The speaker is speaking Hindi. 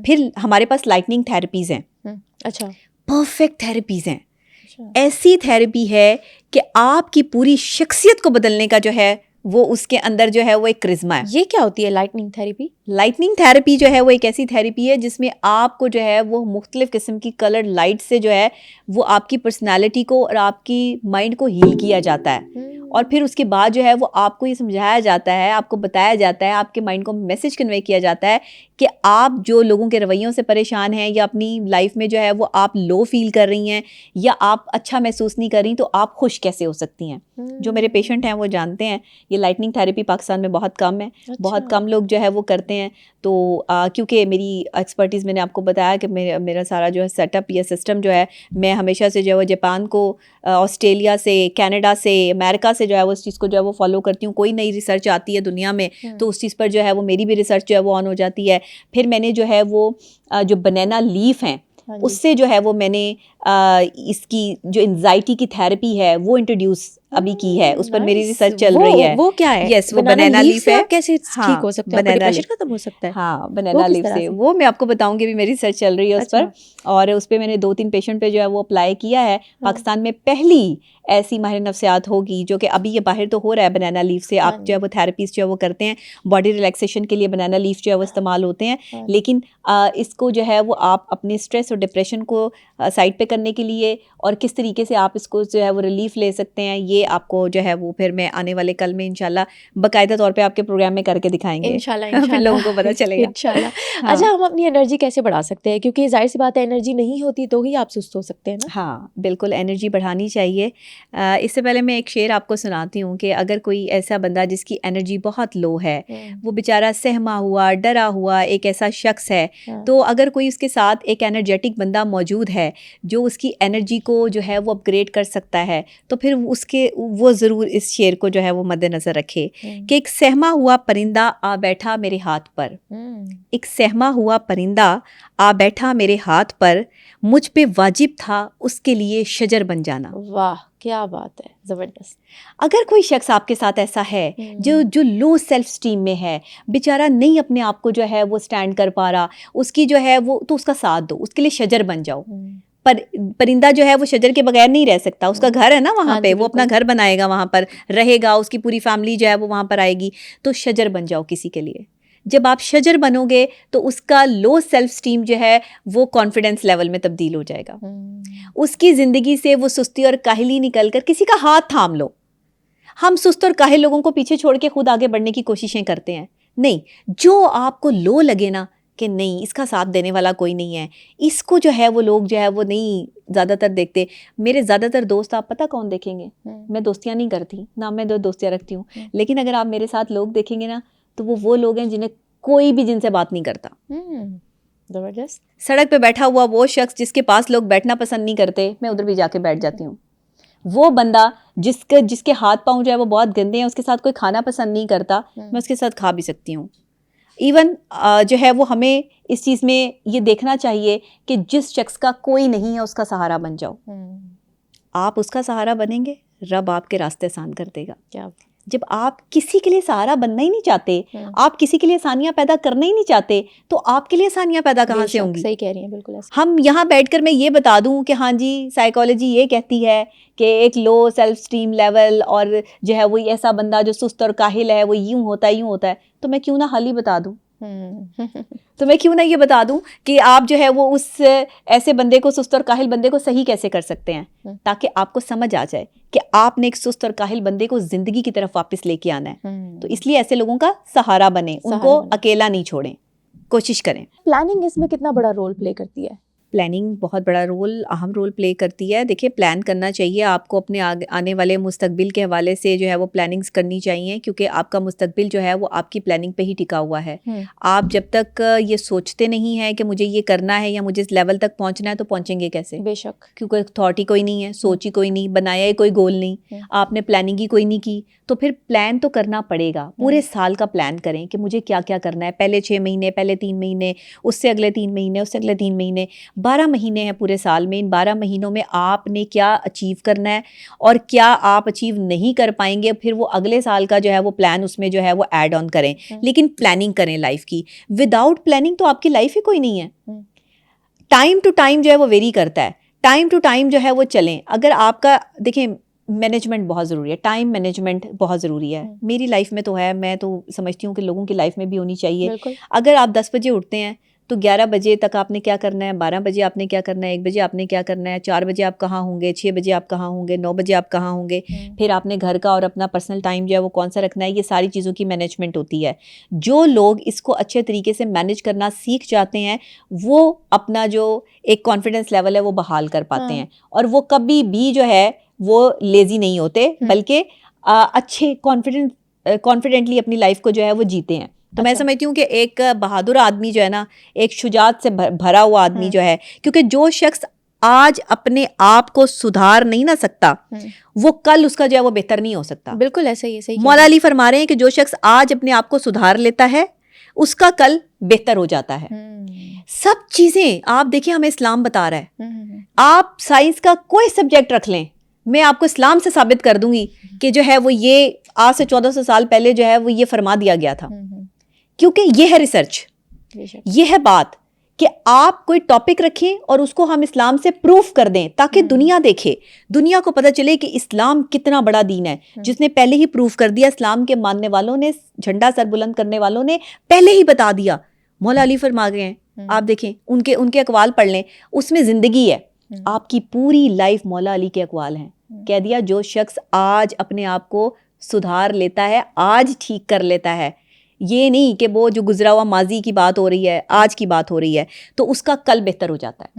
फिर हमारे पास लाइटनिंग थेरेपीज़ हैं। अच्छा, परफेक्ट थेरेपीज़ हैं। ऐसी थेरेपी है कि आपकी पूरी शख्सियत को बदलने का जो है वो उसके अंदर जो है वो एक करिश्मा है। ये क्या होती है लाइटनिंग थेरेपी? लाइटनिंग थेरेपी जो है वो एक ऐसी थेरेपी है जिसमें आपको जो है वो मुख्तलिफ किस्म की कलर लाइट से जो है वो आपकी पर्सनालिटी को और आपकी माइंड को हील किया जाता है। और फिर उसके बाद जो है वो आपको ये समझाया जाता है, आपको बताया जाता है, आपके माइंड को मैसेज कन्वे किया जाता है कि आप जो लोगों के रवैयों से परेशान हैं या अपनी लाइफ में जो है वो आप लो फील कर रही हैं या आप अच्छा महसूस नहीं कर रही, तो आप खुश कैसे हो सकती हैं। जो मेरे पेशेंट हैं वो जानते हैं ये लाइटनिंग थेरेपी पाकिस्तान में बहुत कम है। अच्छा। बहुत कम लोग जो है वो करते हैं। तो क्योंकि मेरी एक्सपर्टीज़, मैंने आपको बताया कि मेरा सारा जो है सेटअप या सिस्टम जो है, मैं हमेशा से जो है वो जापान को, ऑस्ट्रेलिया से, कनाडा से, अमेरिका से जो है वो उस चीज़ को जो है वो फॉलो करती हूँ। कोई नई रिसर्च आती है दुनिया में तो उस चीज़ पर जो है वो मेरी भी रिसर्च जो है वो ऑन हो जाती है। फिर मैंने जो है वो जो बनाना लीफ हैं उससे जो है वो मैंने इसकी जो एंजाइटी की थेरेपी है वो इंट्रोड्यूस अभी की है। उस पर मेरी रिसर्च चल रही है। वो क्या है? यस, वो बनाना लीफ है। कैसे ठीक हो सकता है? डिप्रेशन खत्म हो सकता है? हाँ, बनाना लीफ से वो मैं आपको बताऊंगी, भी मेरी रिसर्च चल रही है उस पर। और उस पर मैंने 2-3 पेशेंट पे जो है वो अप्लाई किया है। पाकिस्तान में पहली ऐसी माहिर नफ्सियात होगी जो कि अभी ये बाहर तो हो रहा है बनाना लीफ से। आप जो है वो थेरेपीज जो है वो करते हैं, बॉडी रिलैक्सेशन के लिए बनाना लीफ जो है वो इस्तेमाल होते हैं। लेकिन इसको जो है वो आप अपने स्ट्रेस और डिप्रेशन को साइड पे करने के लिए और किस तरीके से आप इसको जो है वो रिलीफ ले सकते हैं, ये आपको जो है वो फिर मैं आने वाले कल में इंशाल्लाह बाकायदा तौर पे आपके प्रोग्राम में करके दिखाएंगे। इंशाल्लाह फिर लोगों को पता चलेगा इंशाल्लाह। अच्छा, हम अपनी एनर्जी कैसे बढ़ा सकते हैं? क्योंकि जाहिर सी बात है एनर्जी नहीं होती तो ही आप सुस्त हो सकते हैं ना। हाँ, बिल्कुल एनर्जी बढ़ानी चाहिए। इससे पहले मैं एक शेर आपको सुनाती हूँ कि अगर कोई ऐसा बंदा जिसकी एनर्जी बहुत लो है, वो बेचारा सहमा हुआ, डरा हुआ एक ऐसा शख्स है, तो अगर कोई उसके साथ एक एनर्जेटिक बंदा मौजूद है जो उसकी एनर्जी को जो है वो अपग्रेड कर सकता है, तो फिर उसके वो ज़रूर इस शेर को जो है वो मद्देनज़र रखे कि एक सहमा हुआ परिंदा आ बैठा मेरे हाथ पर, एक सहमा हुआ परिंदा आ बैठा मेरे हाथ पर, मुझ पे वाजिब था उसके लिए शजर बन जाना। वाह, क्या बात है, ज़बरदस्त। अगर कोई शख्स आपके साथ ऐसा है जो लो सेल्फ स्टीम में है, बेचारा नहीं अपने आप को जो है वो स्टैंड कर पा रहा, उसकी जो है वो, तो उसका साथ दो, उसके लिए शजर बन जाओ। परिंदा जो है वो शजर के बगैर नहीं रह सकता, उसका घर है ना वहाँ पे, वो अपना घर बनाएगा, वहाँ पर रहेगा, उसकी पूरी फैमिली जो है वो वहाँ पर आएगी। तो शजर बन जाओ किसी के लिए। जब आप शजर बनोगे तो उसका लो सेल्फ स्टीम जो है वो कॉन्फिडेंस लेवल में तब्दील हो जाएगा। उसकी ज़िंदगी से वो सुस्ती और काहिली निकल कर किसी का हाथ थाम लो। हम सुस्त और काहिल लोगों को पीछे छोड़ के खुद आगे बढ़ने की कोशिशें करते हैं। नहीं, जो आपको लो लगे ना कि नहीं इसका साथ देने वाला कोई नहीं है, इसको जो है वो लोग जो है वो नहीं ज़्यादातर देखते। मेरे ज़्यादातर दोस्त आप पता कौन देखेंगे? मैं दोस्तियाँ नहीं करती ना, मैं दोस्तियाँ रखती हूँ, लेकिन अगर आप मेरे साथ लोग देखेंगे ना तो वो लोग हैं जिन्हें कोई भी जिनसे बात नहीं करता। ज़बरदस्त। सड़क पे बैठा हुआ वो शख्स जिसके पास लोग बैठना पसंद नहीं करते, मैं उधर भी जाके बैठ जाती हूँ। वो बंदा जिसके हाथ पाँव जो है वो बहुत गंदे हैं, उसके साथ कोई खाना पसंद नहीं करता, मैं उसके साथ खा भी सकती हूँ। इवन जो है वो हमें इस चीज़ में ये देखना चाहिए कि जिस शख्स का कोई नहीं है उसका सहारा बन जाओ। आप उसका सहारा बनेंगे, रब आपके रास्ते आसान कर देगा। क्या जब आप किसी के लिए सहारा बनना ही नहीं चाहते, आप किसी के लिए आसानियाँ पैदा करना ही नहीं चाहते, तो आपके लिए आसानियाँ पैदा कहाँ से होंगी? सही कह रही हैं, बिल्कुल ऐसा। हम यहाँ बैठकर मैं ये बता दूँ कि हाँ जी साइकोलॉजी ये कहती है कि एक लो सेल्फ स्टीम लेवल और जो है वो ऐसा बंदा जो सुस्त और काहिल है वो यूँ होता है, तो मैं क्यों ना हल ही बता दूँ। तो मैं क्यों ना ये बता दूं कि आप जो है वो उस ऐसे बंदे को, सुस्त और काहिल बंदे को सही कैसे कर सकते हैं, ताकि आपको समझ आ जाए कि आपने एक सुस्त और काहिल बंदे को जिंदगी की तरफ वापस लेके आना है। तो इसलिए ऐसे लोगों का सहारा बने, उनको अकेला नहीं छोड़ें, कोशिश करें। प्लानिंग इसमें कितना बड़ा रोल प्ले करती है? प्लानिंग बहुत बड़ा अहम रोल प्ले करती है। देखिए, प्लान करना चाहिए आपको, अपने आने वाले मुस्तकबिल के हवाले से जो है वो प्लानिंग्स करनी चाहिए, क्योंकि आपका मुस्तकबिल जो है वो आपकी प्लानिंग पे ही टिका हुआ है। आप जब तक ये सोचते नहीं हैं कि मुझे ये करना है या मुझे इस लेवल तक पहुंचना है, तो पहुंचेंगे कैसे? बेशक, क्योंकि थॉट ही कोई नहीं है, सोच ही कोई नहीं, बनाया ही कोई गोल नहीं, आपने प्लानिंग ही कोई नहीं की। तो फिर प्लान तो करना पड़ेगा, पूरे साल का प्लान करें कि मुझे क्या क्या करना है, पहले 6 महीने, पहले 3 महीने, उससे अगले 3 महीने, उससे अगले 3 महीने। 12 महीने हैं पूरे साल में, इन 12 महीनों में आपने क्या अचीव करना है और क्या आप अचीव नहीं कर पाएंगे, फिर वो अगले साल का जो है वो प्लान उसमें जो है वो ऐड ऑन करें। लेकिन प्लानिंग करें लाइफ की। विदाउट प्लानिंग तो आपकी लाइफ ही कोई नहीं है। टाइम टू टाइम जो है वो वेरी करता है, टाइम टू टाइम जो है वो चलें। अगर आपका देखें मैनेजमेंट बहुत ज़रूरी है, टाइम मैनेजमेंट बहुत ज़रूरी है। मेरी लाइफ में तो है, मैं तो समझती हूँ कि लोगों की लाइफ में भी होनी चाहिए। अगर आप 10 बजे उठते हैं तो 11 बजे तक आपने क्या करना है, 12 बजे आपने क्या करना है, 1 बजे आपने क्या करना है, 4 बजे आप कहाँ होंगे, 6 बजे आप कहाँ होंगे, 9 बजे आप कहाँ होंगे, फिर आपने घर का और अपना पर्सनल टाइम जो है वो कौन सा रखना है। ये सारी चीज़ों की मैनेजमेंट होती है। जो लोग इसको अच्छे तरीके से मैनेज करना सीख जाते हैं वो अपना जो एक कॉन्फिडेंस लेवल है वो बहाल कर पाते हैं, और वो कभी भी जो है वो लेजी नहीं होते, बल्कि अच्छे कॉन्फिडेंटली अपनी लाइफ को जो है वो जीते हैं। तो मैं समझती हूँ कि एक बहादुर आदमी जो है ना, एक शुजात से भरा हुआ आदमी जो है, क्योंकि जो शख्स आज अपने आप को सुधार नहीं ना सकता वो कल उसका जो है वो बेहतर नहीं हो सकता। बिल्कुल ऐसा ही है। मौला अली फरमा रहे हैं कि जो शख्स आज अपने आप को सुधार लेता है उसका कल बेहतर हो जाता है। सब चीजें आप देखिए हमें इस्लाम बता रहा है। आप साइंस का कोई सब्जेक्ट रख लें, मैं आपको इस्लाम से साबित कर दूंगी कि जो है वो ये आज से 1400 साल पहले जो है वो ये फरमा दिया गया था। क्योंकि ये है रिसर्च, ये है बात कि आप कोई टॉपिक रखें और उसको हम इस्लाम से प्रूफ कर दें ताकि दुनिया देखे, दुनिया को पता चले कि इस्लाम कितना बड़ा दीन है, जिसने पहले ही प्रूफ कर दिया। इस्लाम के मानने वालों ने, झंडा सर बुलंद करने वालों ने पहले ही बता दिया। मौला अली फरमा गए हैं, आप देखें उनके अकवाल पढ़ लें, उसमें जिंदगी है। आपकी पूरी लाइफ मौला अली के अकवाल हैं। कह दिया जो शख्स आज अपने आप को सुधार लेता है, आज ठीक कर लेता है, ये नहीं कि वो जो गुजरा हुआ माजी की बात हो रही है, आज की बात हो रही है, तो उसका कल बेहतर हो जाता है।